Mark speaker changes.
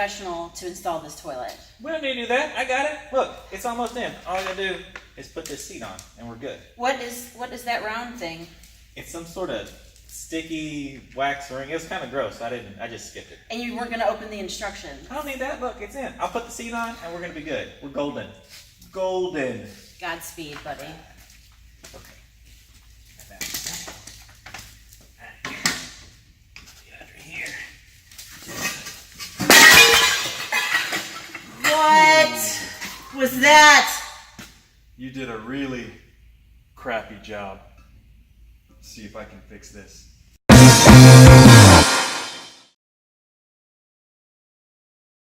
Speaker 1: professional to install this toilet.
Speaker 2: We don't need to do that. I got it. Look, it's almost in. All you gotta do is put this seat on, and we're good.
Speaker 1: What is that round thing?
Speaker 2: It's some sort of sticky wax ring. It was kind of gross. I just skipped it.
Speaker 1: And you weren't going to open the instructions.
Speaker 2: I don't need that. Look, it's in. I'll put the seat on, and we're gonna be good. We're golden. Golden.
Speaker 1: Godspeed, buddy.
Speaker 2: Okay.
Speaker 1: What was that?
Speaker 3: You did a really crappy job. Let's see if I can fix this.